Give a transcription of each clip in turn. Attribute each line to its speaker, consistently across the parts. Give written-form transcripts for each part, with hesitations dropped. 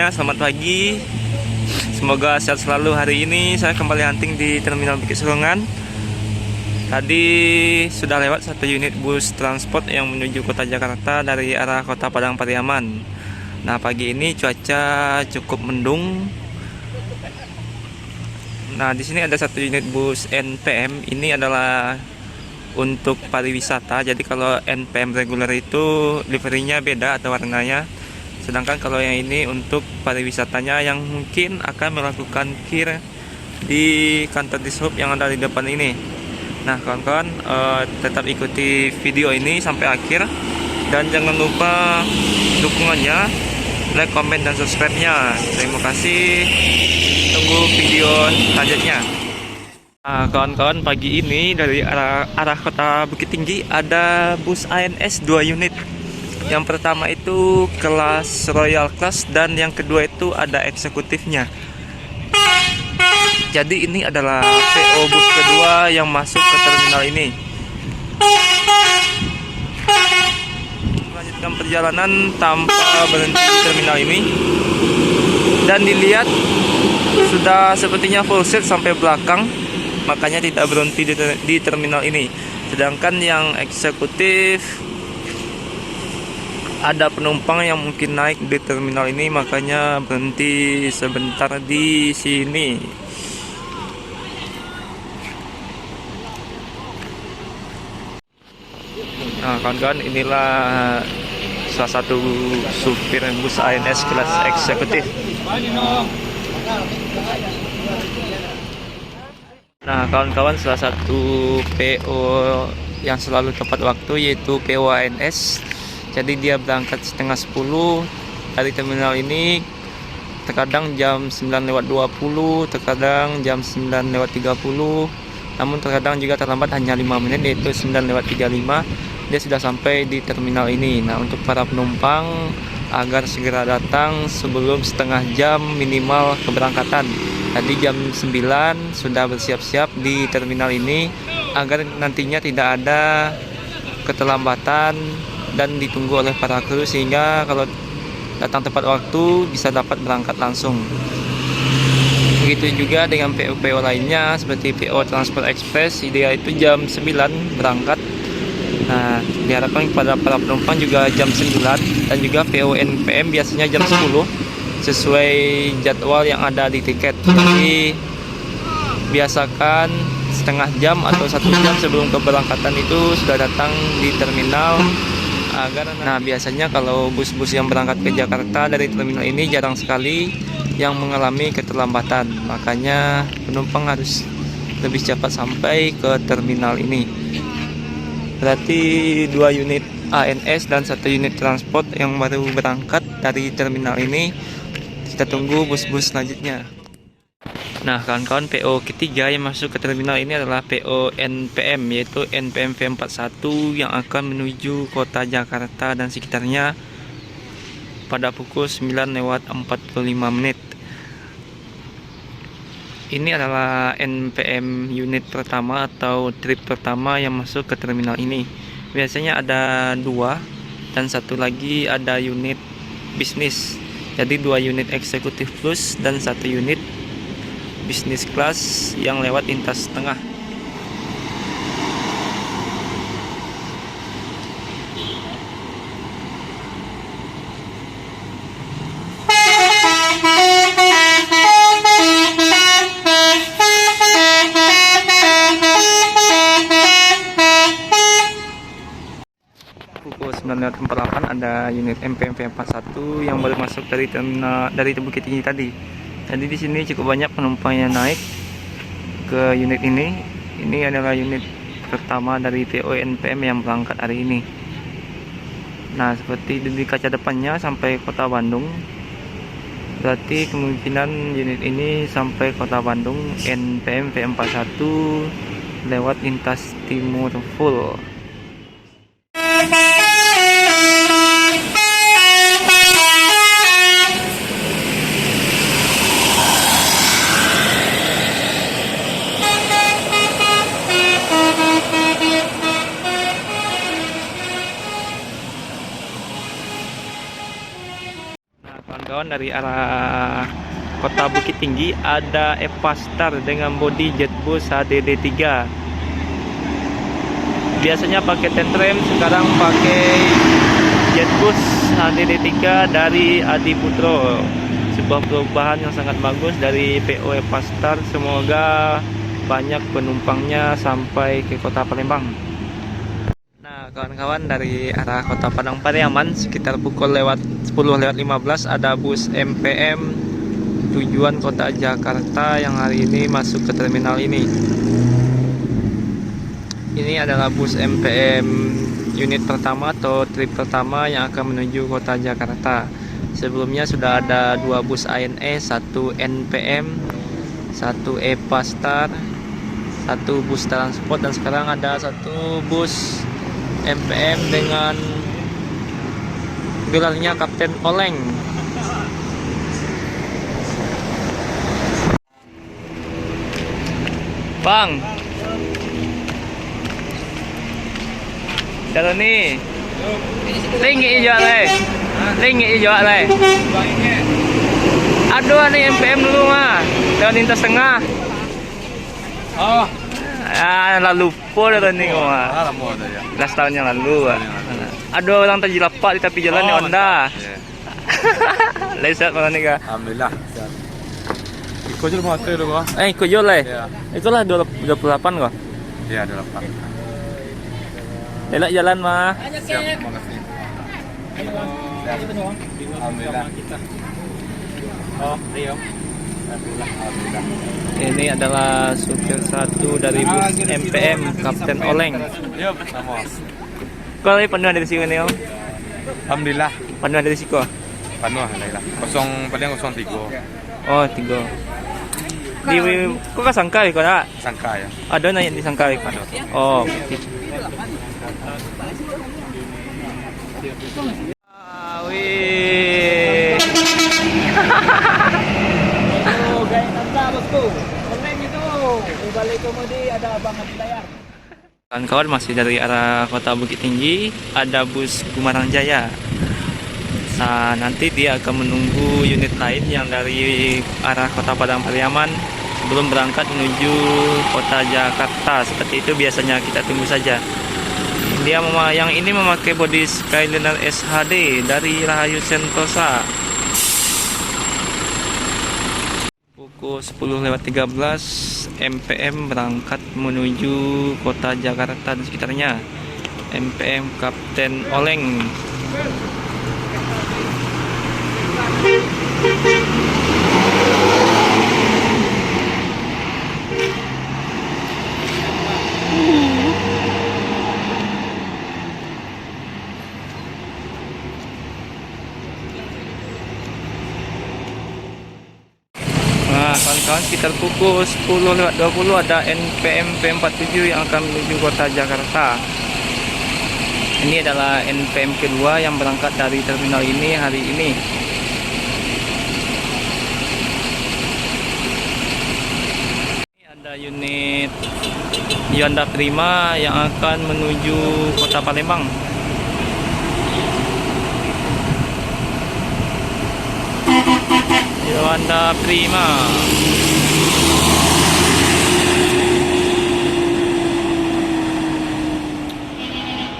Speaker 1: semuanya, selamat pagi. Semoga sehat selalu. Hari ini saya kembali hunting di Terminal Bukit Serungan. Tadi sudah lewat satu unit bus transport yang menuju kota Jakarta dari arah kota Padang Pariaman. Nah, pagi ini cuaca cukup mendung. Nah, di sini ada satu unit bus NPM. Ini adalah untuk pariwisata. Jadi kalau NPM reguler itu liverinya beda atau warnanya. Sedangkan kalau yang ini untuk pariwisatanya yang mungkin akan melakukan kir di kantor dishub yang ada di depan ini. Nah, kawan-kawan, tetap ikuti video ini sampai akhir dan jangan lupa dukungannya, like, komen, dan subscribe-nya. Terima kasih. Tunggu video selanjutnya. Nah, kawan-kawan, pagi ini dari arah kota Bukit Tinggi ada bus ANS 2 unit. Yang pertama itu kelas Royal Class dan yang kedua itu ada eksekutifnya. Jadi ini adalah PO bus kedua yang masuk ke terminal ini. Melanjutkan perjalanan tanpa berhenti di terminal ini. Dan dilihat sudah sepertinya full set sampai belakang, makanya tidak berhenti di terminal ini. Sedangkan yang eksekutif ada penumpang yang mungkin naik di terminal ini, makanya berhenti sebentar di sini. Nah, kawan-kawan, inilah salah satu supir bus ANS kelas eksekutif. Nah, kawan-kawan, salah satu PO yang selalu tepat waktu yaitu PO ANS. Jadi dia berangkat setengah 10 dari terminal ini, terkadang jam 9:20, terkadang jam 9:30, namun terkadang juga terlambat hanya 5 menit, yaitu 9:35 dia sudah sampai di terminal ini. Nah, untuk para penumpang agar segera datang sebelum setengah jam minimal keberangkatan. Tadi jam 9 sudah bersiap-siap di terminal ini agar nantinya tidak ada keterlambatan dan ditunggu oleh para kru, sehingga kalau datang tepat waktu bisa dapat berangkat langsung. Begitu juga dengan PO-PO lainnya seperti PO Transport Express, dia itu jam 9 berangkat. Nah, diharapkan kepada para penumpang juga jam 9, dan juga PO NPM biasanya jam 10 sesuai jadwal yang ada di tiket. Jadi biasakan setengah jam atau 1 jam sebelum keberangkatan itu sudah datang di terminal agar. Nah, biasanya kalau bus-bus yang berangkat ke Jakarta dari terminal ini jarang sekali yang mengalami keterlambatan, makanya penumpang harus lebih cepat sampai ke terminal ini. Berarti 2 unit ANS dan 1 unit transport yang baru berangkat dari terminal ini. Kita tunggu bus-bus selanjutnya. Nah, kawan-kawan, PO ketiga yang masuk ke terminal ini adalah PO NPM, yaitu NPM V41 yang akan menuju kota Jakarta dan sekitarnya pada pukul 9:45 menit. Ini adalah NPM unit pertama atau trip pertama yang masuk ke terminal ini. Biasanya ada 2 dan 1 lagi ada unit bisnis. Jadi 2 unit eksekutif plus dan 1 unit bisnis kelas yang lewat lintas tengah. Pukul 9:48 ada unit MPMV 41 yang baru masuk dari terminal dari Bukit Tinggi tadi. Jadi di sini cukup banyak penumpang yang naik ke unit ini. Ini adalah unit pertama dari PO NPM yang berangkat hari ini. Nah, seperti di kaca depannya sampai kota Bandung. Berarti kemungkinan unit ini sampai kota Bandung NPM V41 lewat lintas timur full. kawan-kawan, dari arah Kota Bukit Tinggi ada Evastar dengan bodi Jetbus HDD3. Biasanya pakai Tentrem, sekarang pakai Jetbus HDD3 dari Adi Putro. Sebuah perubahan yang sangat bagus dari PO Evastar. Semoga banyak penumpangnya sampai ke Kota Palembang. Nah kawan-kawan, dari arah Kota Padang Pariaman sekitar pukul 10:15 ada bus MPM tujuan Kota Jakarta yang hari ini masuk ke terminal ini. Ini adalah bus MPM unit pertama atau trip pertama yang akan menuju Kota Jakarta. Sebelumnya sudah ada 2 bus ANS, 1 NPM, 1 Evastar, 1 bus transport, dan sekarang ada 1 bus MPM dengan gelarnya Kapten Oleng. Bang, kalau ni tinggi hijau le, tinggi hijau le. Aduh, ni MPM dulu mah, lewat lintas tengah.
Speaker 2: Oh,
Speaker 1: Lalu pun dah ni mah.
Speaker 2: lama dah ya.
Speaker 1: Last tahun yang lalu. Aduh, orang tadi lapak di tepi jalan ni Honda. Lesat mana ni kah?
Speaker 2: Alhamdulillah. Ikut je rumah tu kau.
Speaker 1: Ikut jual le.
Speaker 2: Ya.
Speaker 1: Itulah 28 kau.
Speaker 2: Ya, ada lapan.
Speaker 1: Elak jalan mah.
Speaker 2: Siap, makasih. Alhamdulillah. Oh, Rio. Alhamdulillah.
Speaker 1: Ini adalah supir satu dari bus MPM Kapten Oleng.
Speaker 2: Ya, sama.
Speaker 1: Kau lagi penuh dari sini ni?
Speaker 2: Alhamdulillah.
Speaker 1: Penuh dari siko.
Speaker 2: Penuh alhamdulillah. Paling 03.
Speaker 1: Oh 3. Di kau kan Sangkai kau nak?
Speaker 2: Sangka ya.
Speaker 1: Ada nak yang di Sangkai kau? Oh. Wih.
Speaker 3: Oh, gaya nanda bosku. Oleng itu. Di balik kemudi ada abang layar.
Speaker 1: Kawan-kawan, masih dari arah Kota Bukit Tinggi ada bus Gumarang Jaya. Nanti dia akan menunggu unit lain yang dari arah Kota Padang Pariaman sebelum berangkat menuju Kota Jakarta. Seperti itu biasanya, kita tunggu saja. Dia yang ini memakai bodi Skyliner SHD dari Rahayu Sentosa. Pukul 10:13 MPM berangkat menuju Kota Jakarta dan sekitarnya. MPM Kapten Oleng. Nah, kawan-kawan, sekitar pukul 10:20 ada NPM P47 yang akan menuju Kota Jakarta. Ini adalah NPM kedua yang berangkat dari terminal ini hari ini. Ini ada unit Hyundai Prima yang akan menuju Kota Palembang. Hyundai Prima.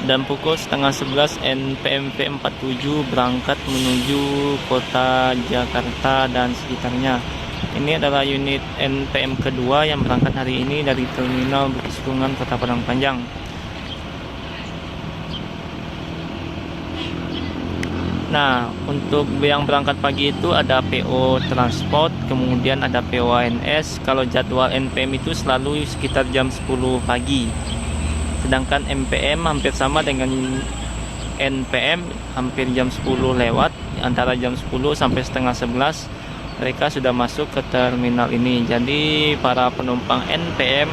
Speaker 1: Dan pukul 10:30 NPM P47 berangkat menuju Kota Jakarta dan sekitarnya. Ini adalah unit NPM kedua yang berangkat hari ini dari Terminal Bukit Sikungan, Kota Padang Panjang. Nah, untuk yang berangkat pagi itu ada PO Transport, kemudian ada PO ANS. Kalau jadwal NPM itu selalu sekitar jam 10 pagi. Sedangkan MPM hampir sama dengan NPM, hampir jam 10 lewat, antara jam 10 sampai setengah 11 mereka sudah masuk ke terminal ini. Jadi para penumpang NPM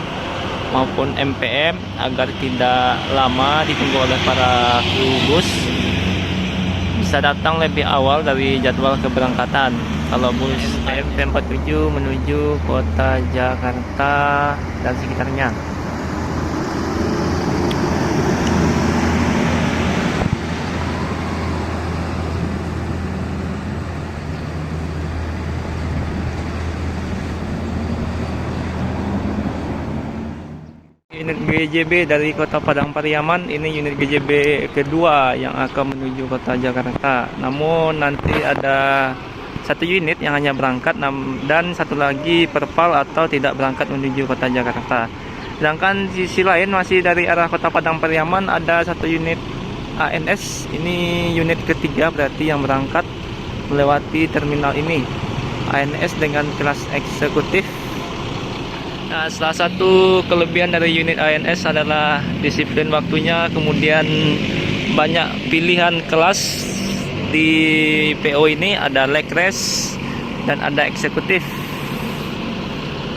Speaker 1: maupun MPM agar tidak lama ditunggu oleh para kru bus bisa datang lebih awal dari jadwal keberangkatan. Kalau bus P47 menuju Kota Jakarta dan sekitarnya. unit GJB dari Kota Padang Pariaman. Ini unit GJB kedua yang akan menuju Kota Jakarta. Namun nanti ada satu unit yang hanya berangkat dan satu lagi perpal atau tidak berangkat menuju Kota Jakarta. Sedangkan di sisi lain masih dari arah Kota Padang Pariaman ada satu unit ANS. Ini unit ketiga berarti yang berangkat melewati terminal ini. ANS dengan kelas eksekutif. Nah, salah satu kelebihan dari unit ANS adalah disiplin waktunya, kemudian banyak pilihan kelas di PO ini, ada leg race dan ada eksekutif.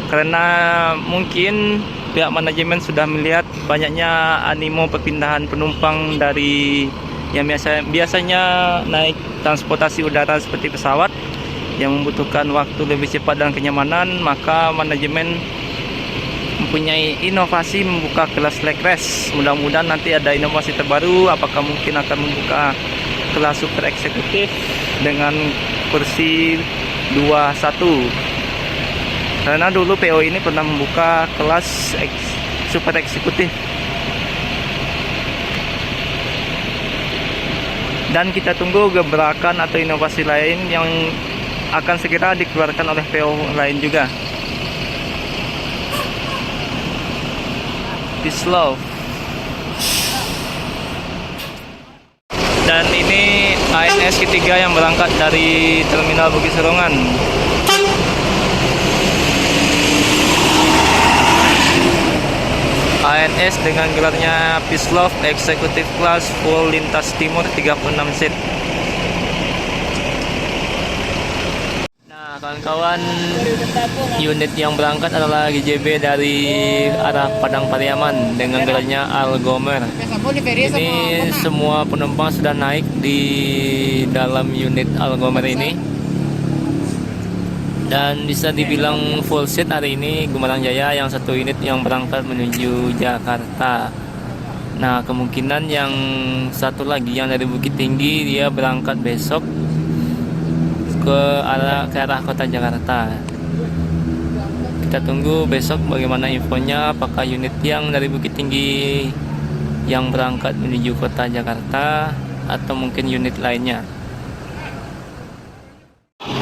Speaker 1: Karena mungkin pihak manajemen sudah melihat banyaknya animo perpindahan penumpang dari yang biasanya naik transportasi udara seperti pesawat yang membutuhkan waktu lebih cepat dan kenyamanan, maka manajemen mempunyai inovasi membuka kelas leg race. Mudah-mudahan nanti ada inovasi terbaru, apakah mungkin akan membuka kelas super eksekutif dengan kursi 21. Karena dulu PO ini pernah membuka kelas super eksekutif. Dan kita tunggu gebrakan atau inovasi lain yang akan segera dikeluarkan oleh PO lain juga. Peace love. Dan ini ANS ketiga yang berangkat dari Terminal Bukit Serungan. ANS dengan gelarnya Peace Love Executive Class Full Lintas Timur 36 seat. Nah, kawan-kawan, unit yang berangkat adalah GJB dari arah Padang Pariaman dengan gelarnya Algomer. Ini semua penumpang sudah naik di dalam unit Algomer ini. Dan bisa dibilang full seat hari ini Gumarang Jaya yang satu unit yang berangkat menuju Jakarta. Nah, kemungkinan yang satu lagi yang dari Bukit Tinggi dia berangkat besok ke arah kota Jakarta. Kita tunggu besok bagaimana infonya, apakah unit yang dari Bukit Tinggi yang berangkat menuju kota Jakarta atau mungkin unit lainnya.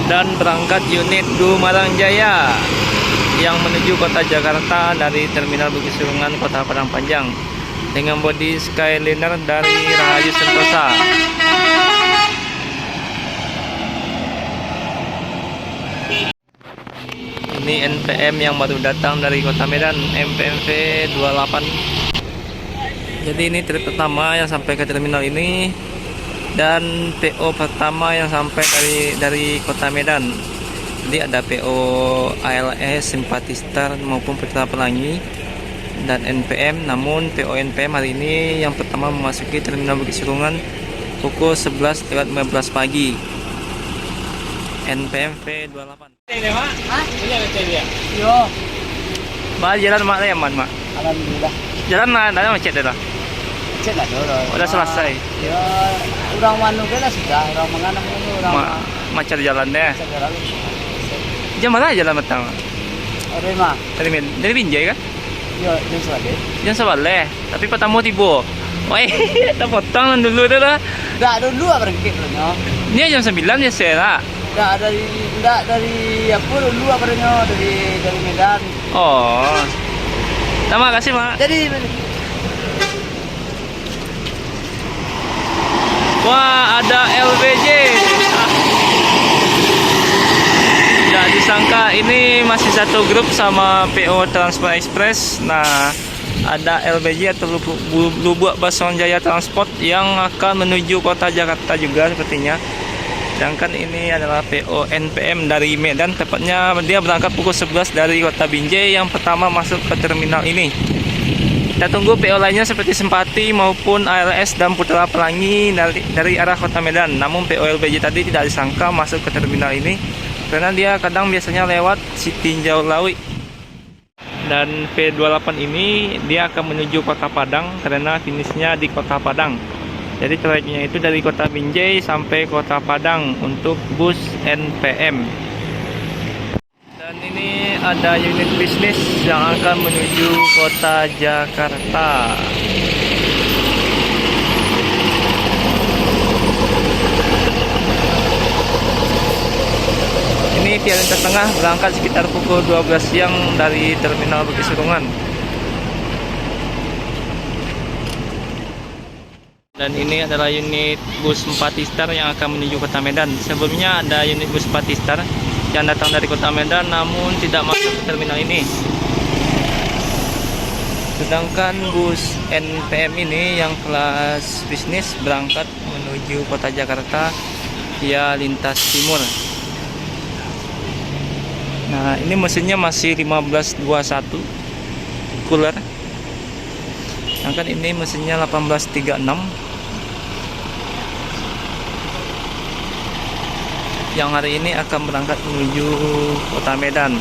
Speaker 1: Dan berangkat unit Gumarang Jaya yang menuju kota Jakarta dari Terminal Bukit Serungan Kota Padang Panjang dengan bodi Skyliner dari Rahayu Sentosa. Ini NPM yang baru datang dari Kota Medan, MPMV 28. Jadi ini trip pertama yang sampai ke terminal ini dan PO pertama yang sampai dari Kota Medan. Jadi ada PO ALS, Simpatistar maupun Putra Pelangi dan NPM. Namun PO NPM hari ini yang pertama memasuki terminal Bukit Serungan pukul 11.15 pagi. NPM V28.
Speaker 3: Ini mak? Hah? Ini ada dia. Yo.
Speaker 1: Bah, jalan mak ya mak.
Speaker 3: Alhamdulillah.
Speaker 1: Jalan ada macet dah.
Speaker 3: Cek lah dulu.
Speaker 1: Udah selesai.
Speaker 3: Ya, orang manu kan sudah, orang menganam ini orang.
Speaker 1: Macet jalan deh.
Speaker 3: Macet jalan.
Speaker 1: Jam mana jalan pertama?
Speaker 3: Ada mah.
Speaker 1: Dari Binjai kan?
Speaker 3: Yo, jam sebalik.
Speaker 1: Jam sebalik. Tapi pertama tiba. Woi, kita potong dulu dah lah.
Speaker 3: Enggak dulu berhenti dulu.
Speaker 1: Ini jam 9 ya saya.
Speaker 3: Enggak dari apa dulu apanya dari Medan.
Speaker 1: Oh. Terima kasih, Mak.
Speaker 3: Jadi
Speaker 1: wah, ada LBJ. Tidak disangka ini masih satu grup sama PO Transport Express. Nah, ada LBJ atau Lubuk Basuhan Jaya Transport yang akan menuju kota Jakarta juga sepertinya. Sedangkan ini adalah PO NPM dari Medan, tepatnya dia berangkat pukul 11 dari kota Binjai yang pertama masuk ke terminal ini. Kita tunggu PO lainnya seperti Simpati maupun ALS dan Putra Pelangi dari arah kota Medan. Namun PO LBJ tadi tidak disangka masuk ke terminal ini karena dia kadang biasanya lewat Sitinjau Lawi. Dan V28 ini dia akan menuju kota Padang karena finishnya di kota Padang. Jadi trayeknya itu dari kota Binjai sampai kota Padang untuk bus NPM. Dan ini ada unit bisnis yang akan menuju kota Jakarta. Ini via lintas tengah berangkat sekitar pukul 12 siang dari Terminal Bukit Surungan. Dan ini adalah unit bus 4 star yang akan menuju kota Medan. Sebelumnya ada unit bus 4 star yang datang dari kota Medan namun tidak masuk ke terminal ini. Sedangkan bus NPM ini yang kelas bisnis berangkat menuju kota Jakarta via lintas timur. Nah, ini mesinnya masih 1521 cooler. Sedangkan ini mesinnya 1836 yang hari ini akan berangkat menuju kota Medan.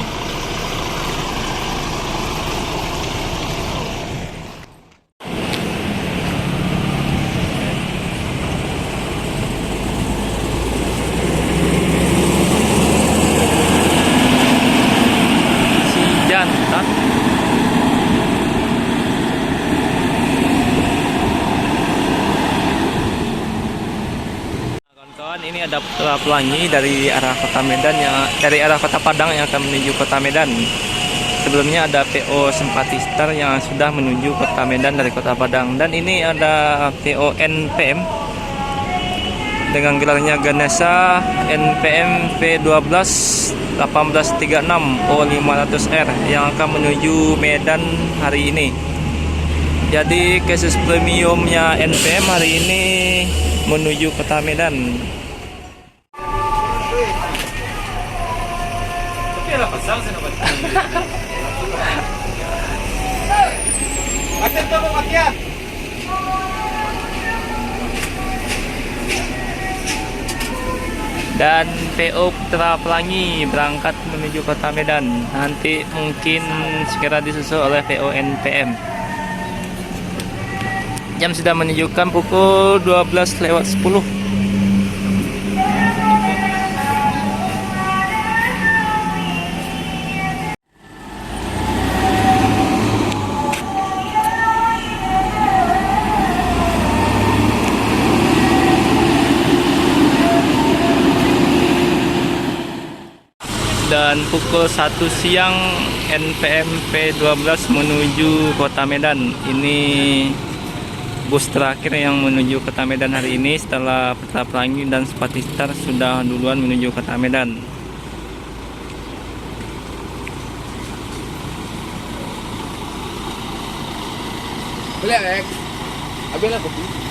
Speaker 1: Jantan. Kawan-kawan, ini ada pelangi dari arah kota Medan dari arah kota Padang yang akan menuju kota Medan. Sebelumnya ada PO Simpati Star yang sudah menuju kota Medan dari kota Padang, dan ini ada PO NPM dengan gelarnya Ganesha NPM V12 1836 O500R yang akan menuju Medan hari ini. Jadi khusus premiumnya NPM hari ini menuju kota Medan. Tapi ada pasang sih dapat. Akan tuh makian. Dan PO Putra Pelangi berangkat menuju kota Medan. Nanti mungkin segera disusul oleh PO NPM. Jam sudah menunjukkan pukul 12:10. Dan pukul 1 siang NPM P12 menuju kota Medan. Ini bus terakhir yang menuju kota Medan hari ini setelah Putra Pelangi dan Simpati Star sudah duluan menuju kota Medan.
Speaker 3: Boleh, Alex? Ambil lah kopi.